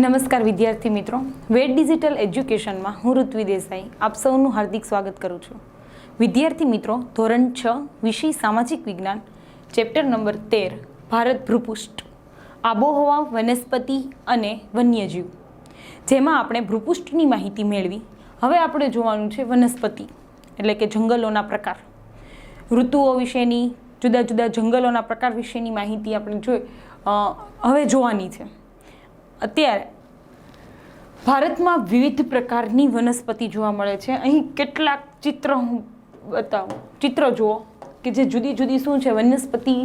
નમસ્કાર વિદ્યાર્થી મિત્રો, વેદ ડિજિટલ એજ્યુકેશનમાં હું ઋત્વી દેસાઈ આપ સૌનું હાર્દિક સ્વાગત કરું છું. વિદ્યાર્થી મિત્રો, ધોરણ 6 વિષય સામાજિક વિજ્ઞાન, ચેપ્ટર નંબર 13 ભારત ભૂપૃષ્ઠ, આબોહવા, વનસ્પતિ અને વન્યજીવ, જેમાં આપણે ભૂપૃષ્ઠની માહિતી મેળવી. હવે આપણે જોવાનું છે વનસ્પતિ એટલે કે જંગલોના પ્રકાર, ઋતુઓ વિશેની, જુદા જુદા જંગલોના પ્રકાર વિશેની માહિતી આપણે હવે જોવાની છે. અત્યારે ભારતમાં વિવિધ પ્રકારની વનસ્પતિ જોવા મળે છે. અહીં કેટલાક ચિત્ર હું બતાવું. ચિત્ર જુઓ કે જે જુદી જુદી શું છે વનસ્પતિ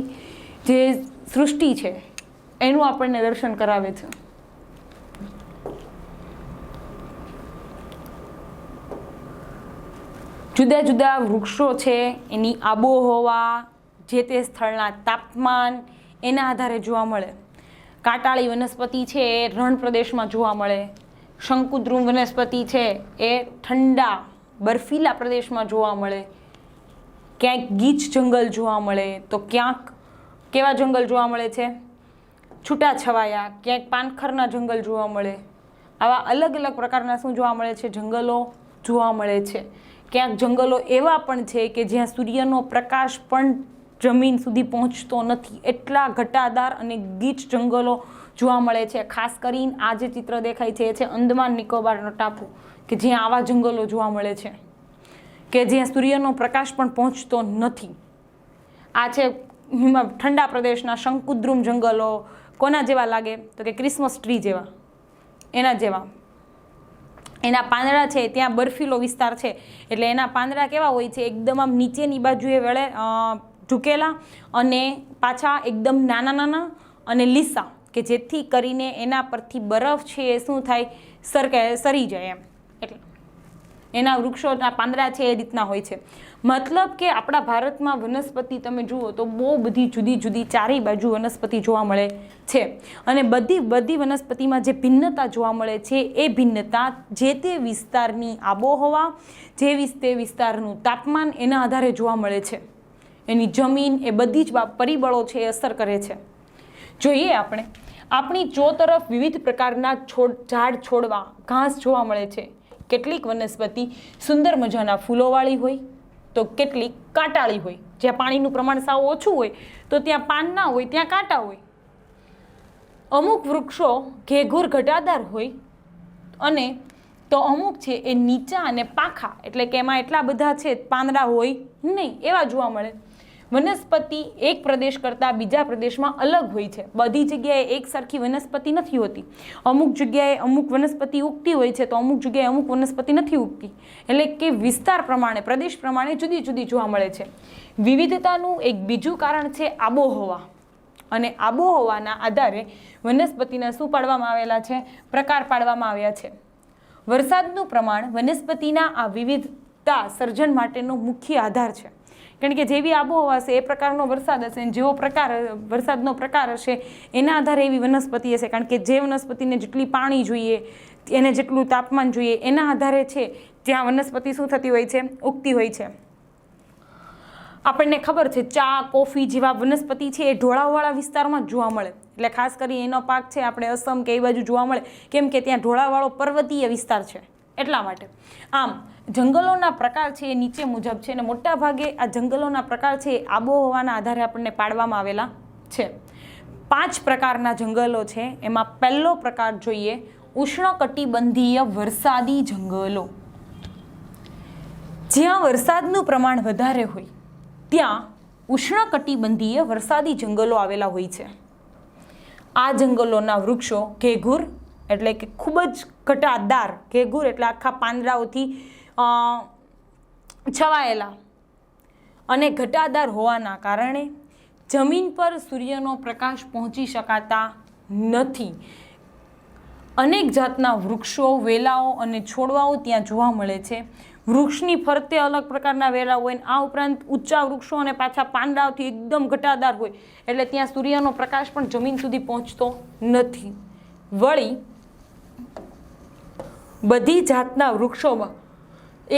જે સૃષ્ટિ છે એનું આપણને દર્શન કરાવે છે. જુદા જુદા વૃક્ષો છે, એની આબોહવા, જે તે સ્થળના તાપમાન એના આધારે જોવા મળે. કાંટાળી વનસ્પતિ છે એ રણ પ્રદેશમાં જોવા મળે. શંકુદ્રુમ વનસ્પતિ છે એ ઠંડા બર્ફીલા પ્રદેશમાં જોવા મળે. ક્યાંક ગીચ જંગલ જોવા મળે તો ક્યાંક કેવા જંગલ જોવા મળે છે? છૂટાછવાયા. ક્યાંક પાનખરના જંગલ જોવા મળે. આવા અલગ અલગ પ્રકારના શું જોવા મળે છે? જંગલો જોવા મળે છે. ક્યાંક જંગલો એવા પણ છે કે જ્યાં સૂર્યનો પ્રકાશ પણ જમીન સુધી પહોંચતો નથી, એટલા ઘટાદાર અને ગીચ જંગલો જોવા મળે છે. ખાસ કરીને આ જે ચિત્ર દેખાય છે એ છે અંદમાન નિકોબારનો ટાપુ, કે જ્યાં આવા જંગલો જોવા મળે છે કે જ્યાં સૂર્યનો પ્રકાશ પણ પહોંચતો નથી. આ છે ઠંડા પ્રદેશના શંકુદ્રુમ જંગલો. કોના જેવા લાગે? તો કે ક્રિસમસ ટ્રી જેવા, એના જેવા. એના પાંદડા છે ત્યાં બર્ફીલો વિસ્તાર છે એટલે એના પાંદડા કેવા હોય છે? એકદમ આમ નીચેની બાજુએ વળે ઝૂકેલા અને પાછા એકદમ નાના નાના અને લીસા, કે જેથી કરીને એના પરથી બરફ છે એ શું થાય? સરી જાય એમ. એટલે એના વૃક્ષોના પાંદડા છે એ રીતના હોય છે. મતલબ કે આપણા ભારતમાં વનસ્પતિ તમે જુઓ તો બહુ બધી જુદી જુદી ચારેય બાજુ વનસ્પતિ જોવા મળે છે. અને બધી વનસ્પતિમાં જે ભિન્નતા જોવા મળે છે એ ભિન્નતા જે તે વિસ્તારની આબોહવા, જે તે વિસ્તારનું તાપમાન એના આધારે જોવા મળે છે. એની જમીન, એ બધી જ પરિબળો છે એ અસર કરે છે. જોઈએ આપણે આપણી ચોતરફ વિવિધ પ્રકારના ઝાડ, છોડવા, ઘાસ જોવા મળે છે. કેટલીક વનસ્પતિ સુંદર મજાના ફૂલોવાળી હોય તો કેટલીક કાંટાળી હોય. જ્યાં પાણીનું પ્રમાણ સાવ ઓછું હોય તો ત્યાં પાન ના હોય, ત્યાં કાંટા હોય. અમુક વૃક્ષો ઘેઘૂર ઘટાદાર હોય અને તો અમુક છે એ નીચા અને પાખા, એટલે કે એમાં એટલા બધા છે પાંદડા હોય નહીં, એવા જોવા મળે. વનસ્પતિ એક પ્રદેશ કરતાં બીજા પ્રદેશમાં અલગ હોય છે. બધી જગ્યાએ એક સરખી વનસ્પતિ નથી હોતી. અમુક જગ્યાએ અમુક વનસ્પતિ ઉગતી હોય છે તો અમુક જગ્યાએ અમુક વનસ્પતિ નથી ઉગતી. એટલે કે વિસ્તાર પ્રમાણે, પ્રદેશ પ્રમાણે જુદી જુદી જોવા મળે છે. વિવિધતાનું એક બીજું કારણ છે આબોહવા. અને આબોહવાના આધારે વનસ્પતિના શું પાડવામાં આવેલા છે? પ્રકાર પાડવામાં આવ્યા છે. વરસાદનું પ્રમાણ વનસ્પતિના આ વિવિધતા સર્જન માટેનો મુખ્ય આધાર છે. કારણ કે જેવી આબોહવા હશે એ પ્રકારનો વરસાદ હશે, અને જેવો વરસાદનો પ્રકાર હશે એના આધારે એવી વનસ્પતિ હશે. કારણ કે જે વનસ્પતિને જેટલી પાણી જોઈએ, એને જેટલું તાપમાન જોઈએ, એના આધારે છે ત્યાં વનસ્પતિ શું થતી હોય છે? ઉગતી હોય છે. આપણને ખબર છે ચા, કોફી જેવા વનસ્પતિ છે એ ઢોળાવવાળા વિસ્તારમાં જ જોવા મળે. એટલે ખાસ કરી એનો પાક છે આપણે અસમ કે એ બાજુ જોવા મળે, કેમ કે ત્યાં ઢોળાવવાળો પર્વતીય વિસ્તાર છે એટલા માટે. આમ જંગલોના પ્રકાર છે એ નીચે મુજબ છે, અને મોટા ભાગે આ જંગલોના પ્રકાર છે એ આબોહવાના આધારે આપણને પાડવામાં આવેલા છે. 5 પ્રકારના જંગલો છે. એમાં પહેલો પ્રકાર જોઈએ ઉષ્ણકટિબંધીય વરસાદી જંગલો. જ્યાં વરસાદનું પ્રમાણ વધારે હોય ત્યાં ઉષ્ણકટિબંધીય વરસાદી જંગલો આવેલા હોય છે. આ જંગલોના વૃક્ષો ઘેઘૂર એટલે કે ખૂબ જ ઘટાદાર, ઘેઘૂર એટલે આખા પાંદડાઓથી છવાયેલા અને ઘટાદાર હોવાના કારણે જમીન પર સૂર્યનો પ્રકાશ પહોંચી શકાતા નથી. અનેક જાતના વૃક્ષો, વેલાઓ અને છોડવાઓ ત્યાં જોવા મળે છે. વૃક્ષની ફરતે અલગ પ્રકારના વેલાઓ હોય, આ ઉપરાંત ઊંચા વૃક્ષો અને પાછા પાંદડાઓથી એકદમ ઘટાદાર હોય, એટલે ત્યાં સૂર્યનો પ્રકાશ પણ જમીન સુધી પહોંચતો નથી. વળી બધી જાતના વૃક્ષોમાં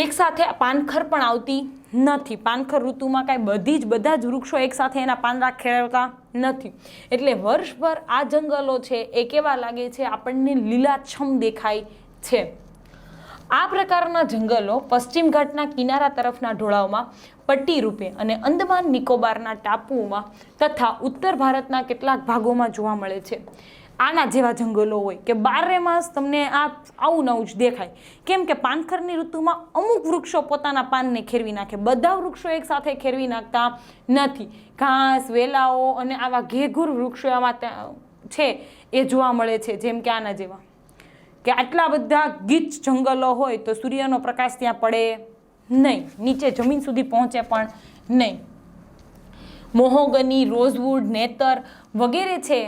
એકસાથે પાનખર પણ આવતી નથી. પાનખર ઋતુમાં બધા જ વૃક્ષો એકસાથે એના પાંદડા ખેરવતા નથી. એટલે વર્ષભર આ જંગલો છે એ કેવા લાગે છે, આપણને લીલાછમ દેખાય છે. આ પ્રકારના જંગલો પશ્ચિમ ઘાટના કિનારા તરફના ઢોળાવમાં પટ્ટી રૂપે અને અંદમાન નિકોબારના ટાપુઓમાં તથા ઉત્તર ભારતના કેટલાક ભાગોમાં જોવા મળે છે. આના જેવા જંગલો હોય કે બારે માસ તમને આ આવું નવું જ દેખાય. કેમ કે પાનખરની ઋતુમાં અમુક વૃક્ષો પોતાના પાનને ખેરવી નાખે, બધા વૃક્ષો એક સાથે ખેરવી નાખતા નથી. ઘાસ, વેલાઓ અને આવા ઘેઘૂર વૃક્ષો આમાં છે એ જોવા મળે છે. જેમ કે આના જેવા કે આટલા બધા ગીચ જંગલો હોય તો સૂર્યનો પ્રકાશ ત્યાં પડે નહીં, નીચે જમીન સુધી પહોંચે પણ નહીં. મોહોગની, રોઝવુડ, નેતર વગેરે છે.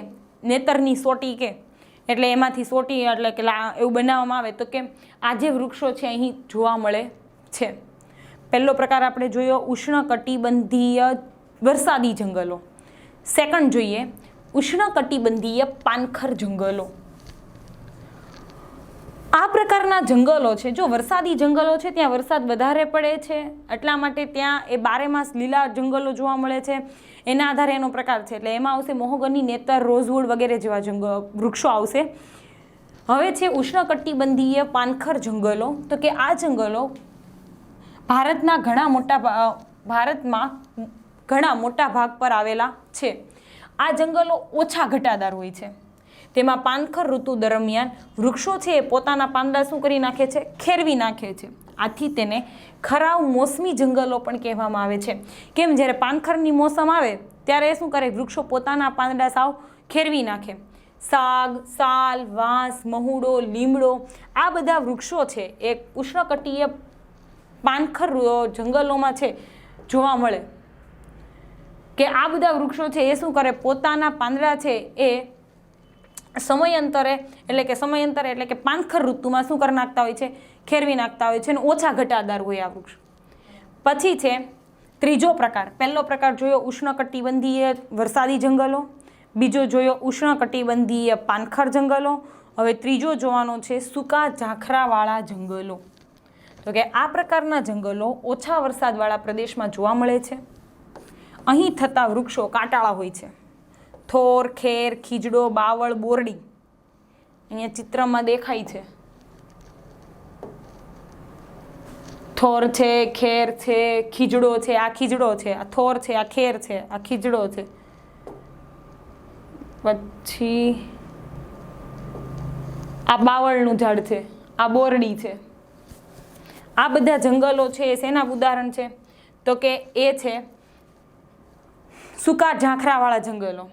નેતરની સોટી કે એટલે એમાંથી સોટી એટલે કે એવું બનાવવામાં આવે તો કે આ જે વૃક્ષો છે અહીં જોવા મળે છે. પહેલો પ્રકાર આપણે જોયો ઉષ્ણકટિબંધીય વરસાદી જંગલો. સેકન્ડ જોઈએ ઉષ્ણકટિબંધીય પાનખર જંગલો. આ પ્રકારના જંગલો છે, જો વરસાદી જંગલો છે ત્યાં વરસાદ વધારે પડે છે એટલા માટે ત્યાં એ બારે માસ લીલા જંગલો જોવા મળે છે. એના આધારે એનો પ્રકાર છે. એટલે એમાં આવશે મોહોગની, નેતર, રોઝવુડ વગેરે જેવા વૃક્ષો આવશે. હવે છે ઉષ્ણકટિબંધીય પાનખર જંગલો. તો કે આ જંગલો ભારતમાં ઘણા મોટા ભાગ પર આવેલા છે. આ જંગલો ઓછા ઘટાદાર હોય છે. તેમાં પાનખર ઋતુ દરમિયાન વૃક્ષો છે એ પોતાના પાંદડા શું કરી નાખે છે, ખેરવી નાખે છે. આથી તેને ખરાવ મોસમી જંગલો પણ કહેવામાં આવે છે. કેમ, જ્યારે પાનખરની મોસમ આવે ત્યારે શું કરે, વૃક્ષો પોતાના પાંદડા સાવ ખેરવી નાખે. સાગ, સાલ, વાંસ, મહુડો, લીમડો આ બધા વૃક્ષો છે એ ઉષ્ણકટિબંધીય પાનખર જંગલોમાં છે જોવા મળે. કે આ બધા વૃક્ષો છે એ શું કરે, પોતાના પાંદડા છે એ સમયાંતરે એટલે કે પાનખર ઋતુમાં શું કરી નાખતા હોય છે, ખેરવી નાખતા હોય છે અને ઓછા ઘટાદાર હોય આ વૃક્ષ. પછી છે ત્રીજો પ્રકાર. પહેલો પ્રકાર જોયો ઉષ્ણકટિબંધીય વરસાદી જંગલો, બીજો જોયો ઉષ્ણકટિબંધીય પાનખર જંગલો. હવે ત્રીજો જોવાનો છે સૂકા ઝાંખરાવાળા જંગલો. તો કે આ પ્રકારના જંગલો ઓછા વરસાદવાળા પ્રદેશમાં જોવા મળે છે. અહીં થતા વૃક્ષો કાંટાળા હોય છે. થોર, ખેર, ખીજડો, બાવળ, બોરડી અહીંયા ચિત્રમાં દેખાય છે. થોર છે, ખેર છે, ખીજડો છે, આ ખીજડો છે, આ થોર છે, આ ખેર છે, આ ખીજડો છે. પછી આ બાવળનું ઝાડ છે, આ બોરડી છે. આ બધા જંગલો છે એ શેના ઉદાહરણ છે, તો કે એ છે સૂકા ઝાંખરાવાળા જંગલો.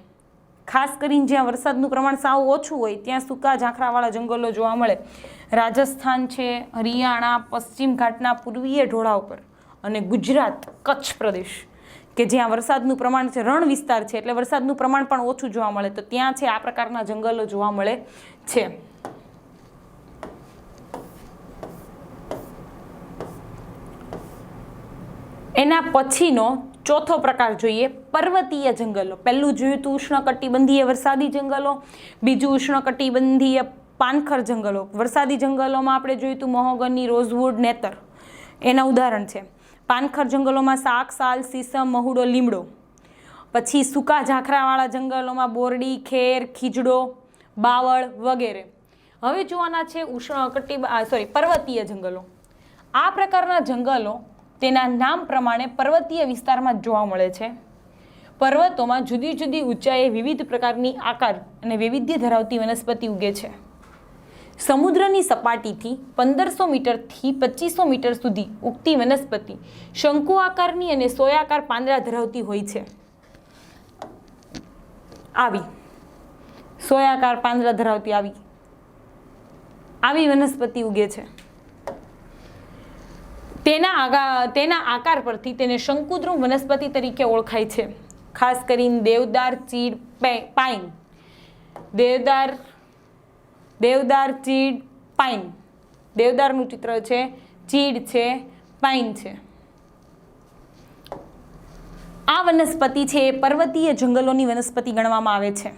ખાસ કરીને જ્યાં વરસાદનું પ્રમાણ સાવ ઓછું હોય ત્યાં સૂકા ઝાંખરાવાળા જંગલો જોવા મળે. રાજસ્થાન છે, હરિયાણા, પશ્ચિમ ઘાટના પૂર્વીય ઢોળાવ પર અને ગુજરાત, કચ્છ પ્રદેશ કે જ્યાં વરસાદનું પ્રમાણ છે, રણ વિસ્તાર છે એટલે વરસાદનું પ્રમાણ પણ ઓછું જોવા મળે, તો ત્યાં છે આ પ્રકારના જંગલો જોવા મળે છે. એના પછીનો ચોથો પ્રકાર જોઈએ પર્વતીય જંગલો. પહેલું જોયું હતું ઉષ્ણકટિબંધીય વરસાદી જંગલો, બીજું ઉષ્ણકટિબંધીય પાનખર જંગલો. વરસાદી જંગલોમાં આપણે જોયું હતું મહોગની, રોઝવુડ, નેતર એના ઉદાહરણ છે. પાનખર જંગલોમાં સાગ, સાલ, સીસમ, મહુડો, લીમડો. પછી સૂકા ઝાંખરાવાળા જંગલોમાં બોરડી, ખેર, ખીજડો, બાવળ વગેરે. હવે જોવાના છે પર્વતીય જંગલો. આ પ્રકારના જંગલો તેના નામ પ્રમાણે પર્વતીય વિસ્તારમાં જોવા મળે છે. પર્વતોમાં જુદી જુદી ઊંચાઈએ વિવિધ પ્રકારની આકાર અને વૈવિધ્ય ધરાવતી વનસ્પતિ ઉગે છે. સમુદ્રની સપાટીથી 1500 મીટરથી 2500 મીટર સુધી ઉગતી વનસ્પતિ શંકુ આકારની અને સોયાકાર પાંદડા ધરાવતી હોય છે. આવી સોયાકાર પાંદડા ધરાવતી આવી વનસ્પતિ ઉગે છે. તેના આકાર પરથી તેને શંકુદ્રુમ વનસ્પતિ તરીકે ઓળખાય છે. ખાસ કરીને દેવદાર, ચીડ, પાઇન. દેવદાર, ચીડ, પાઇન. દેવદારનું ચિત્ર છે, ચીડ છે, પાઇન છે. આ વનસ્પતિ છે એ પર્વતીય જંગલોની વનસ્પતિ ગણવામાં આવે છે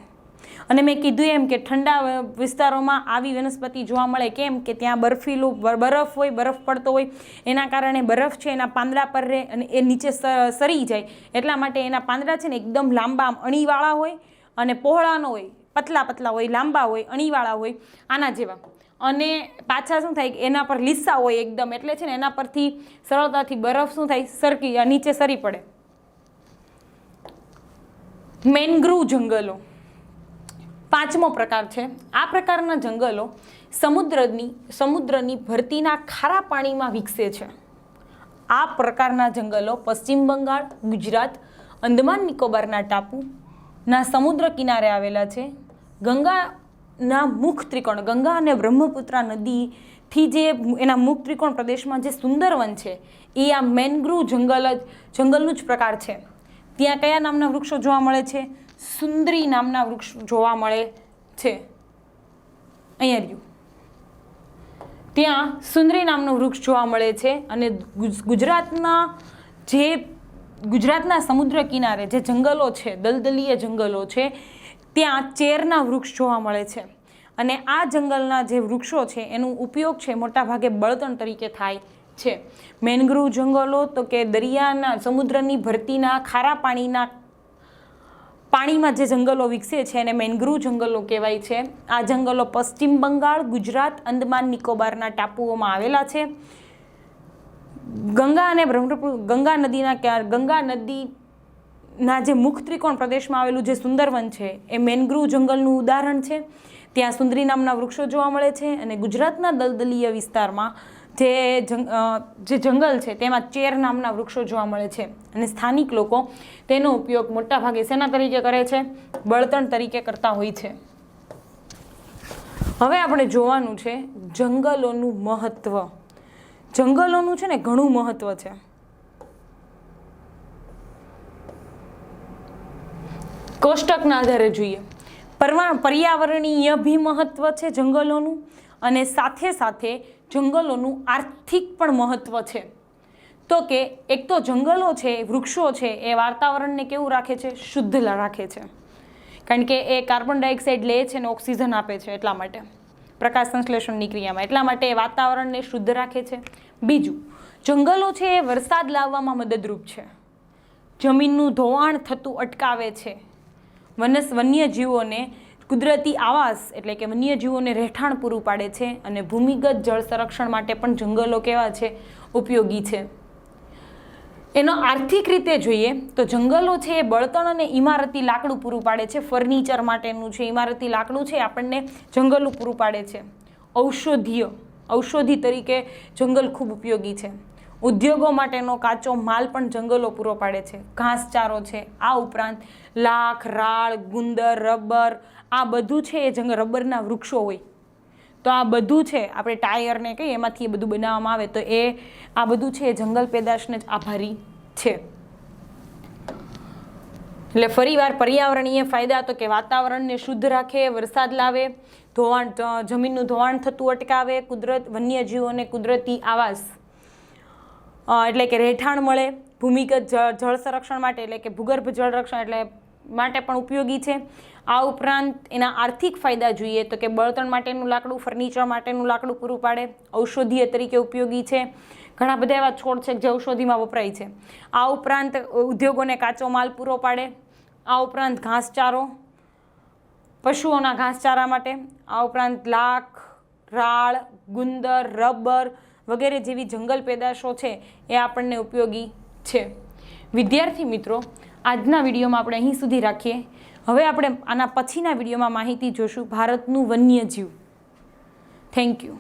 અને મેં કીધું એમ કે ઠંડા વિસ્તારોમાં આવી વનસ્પતિ જોવા મળે. કેમ કે ત્યાં બરફીલું બરફ હોય, બરફ પડતો હોય, એના કારણે બરફ છે એના પાંદડા પર રહે અને એ નીચે સરી જાય. એટલા માટે એના પાંદડા છે ને એકદમ લાંબા અણીવાળા હોય અને પહોળા ન હોય, પતલા પતલા હોય, લાંબા હોય, અણીવાળા હોય, આના જેવા. અને પાછા શું થાય, એના પર લીસા હોય એકદમ, એટલે છે ને એના પરથી સરળતાથી બરફ શું થાય, સરકી નીચે સરી પડે. મેનગ્રુવ જંગલો 5મો પ્રકાર છે. આ પ્રકારના જંગલો સમુદ્રની ભરતીના ખારા પાણીમાં વિકસે છે. આ પ્રકારના જંગલો પશ્ચિમ બંગાળ, ગુજરાત, અંદમાન નિકોબારના ટાપુના સમુદ્ર કિનારે આવેલા છે. ગંગાના મુખ ત્રિકોણ, ગંગા અને બ્રહ્મપુત્રા નદીથી જે એના મુખ ત્રિકોણ પ્રદેશમાં જે સુંદરવન છે એ આ મેનગ્રુવ જંગલનું જ પ્રકાર છે. ત્યાં કયા નામના વૃક્ષો જોવા મળે છે? સુંદરી નામના વૃક્ષ જોવા મળે છે. અહીંયા રહ્યું, ત્યાં સુંદરી નામનું વૃક્ષ જોવા મળે છે. અને ગુજરાતના સમુદ્ર કિનારે જે જંગલો છે, દલદલીય જંગલો છે, ત્યાં ચેરના વૃક્ષ જોવા મળે છે. અને આ જંગલના જે વૃક્ષો છે એનો ઉપયોગ છે મોટાભાગે બળતણ તરીકે થાય છે. મેનગ્રુવ જંગલો તો કે દરિયાના સમુદ્રની ભરતીના ખારા પાણીમાં જે જંગલો વિકસે છે એને મેનગ્રુવ જંગલો કહેવાય છે. આ જંગલો પશ્ચિમ બંગાળ, ગુજરાત, અંદમાન નિકોબારના ટાપુઓમાં આવેલા છે. ગંગા નદીના જે મુખ ત્રિકોણ પ્રદેશમાં આવેલું જે સુંદરવન છે એ મેનગ્રુવ જંગલનું ઉદાહરણ છે. ત્યાં સુંદરી નામના વૃક્ષો જોવા મળે છે. અને ગુજરાતના દલદલીય વિસ્તારમાં જે જંગલ છે તેમાં ચેર નામના વૃક્ષો જોવા મળે છે. અને સ્થાનિક લોકો તેનો ઉપયોગ મોટાભાગે શેના તરીકે કરે છે? બળતણ તરીકે કરતા હોય છે. હવે આપણે જોવાનું છે જંગલોનું મહત્વ. જંગલોનું છે ને ઘણું મહત્વ છે. કોષ્ટકના આધારે જોઈએ. પર્યાવરણીય બી મહત્વ છે જંગલોનું, અને સાથે સાથે જંગલોનું આર્થિક પણ મહત્વ છે. તો કે એક તો જંગલો છે, વૃક્ષો છે, એ વાતાવરણને કેવું રાખે છે? શુદ્ધ રાખે છે. કારણ કે એ કાર્બન ડાયોક્સાઇડ લે છે અને ઓક્સિજન આપે છે, એટલા માટે પ્રકાશ સંશ્લેષણની ક્રિયામાં, એટલા માટે એ વાતાવરણને શુદ્ધ રાખે છે. બીજું, જંગલો છે એ વરસાદ લાવવામાં મદદરૂપ છે. જમીનનું ધોવાણ થતું અટકાવે છે. વન્યજીવોને કુદરતી આવાસ એટલે કે વન્યજીવોને રહેઠાણ પૂરું પાડે છે. અને ભૂમિગત જળ સંરક્ષણ માટે પણ જંગલો કેવા છે? ઉપયોગી છે. એનો આર્થિક રીતે જોઈએ તો જંગલો છે એ બળતણ અને ઇમારતી લાકડું પૂરું પાડે છે. ફર્નિચર માટેનું છે ઇમારતી લાકડું છે આપણને જંગલો પૂરું પાડે છે. ઔષધિ તરીકે જંગલ ખૂબ ઉપયોગી છે. ઉદ્યોગો માટેનો કાચો માલ પણ જંગલો પૂરો પાડે છે. ઘાસચારો છે. આ ઉપરાંત લાખ, રાળ, ગુંદર, રબર, આ બધું છે એ રબરના વૃક્ષો હોય તો આ બધું છે આપણે ટાયરને કહીએ એમાંથી એ બધું બનાવવામાં આવે તો એ આ બધું છે એ જંગલ પેદાશને જ આભારી છે. એટલે ફરીવાર પર્યાવરણીય ફાયદા તો કે વાતાવરણને શુદ્ધ રાખે, વરસાદ લાવે, જમીનનું ધોવાણ થતું અટકાવે, વન્યજીવોને કુદરતી આવાસ એટલે કે રહેઠાણ મળે, ભૂમિગત જળ સંરક્ષણ માટે એટલે કે ભૂગર્ભ જળ રક્ષણ એટલે માટે પણ ઉપયોગી છે. આ ઉપરાંત એના આર્થિક ફાયદા જોઈએ તો કે બળતણ માટેનું લાકડું, ફર્નિચર માટેનું લાકડું પૂરું પાડે, ઔષધીય તરીકે ઉપયોગી છે. ઘણા બધા એવા છોડ છે જે ઔષધિમાં વપરાય છે. આ ઉપરાંત ઉદ્યોગોને કાચો માલ પૂરો પાડે. આ ઉપરાંત ઘાસચારો, પશુઓના ઘાસચારા માટે. આ ઉપરાંત લાખ, રાળ, ગુંદર, રબર વગેરે જેવી જંગલ પેદાશો છે એ આપણને ઉપયોગી છે. વિદ્યાર્થી મિત્રો, આજના વિડીયોમાં આપણે અહીં સુધી રાખીએ. હવે આપણે આના પછીના વિડીયોમાં માહિતી જોશું ભારતનું વન્યજીવ. Thank you.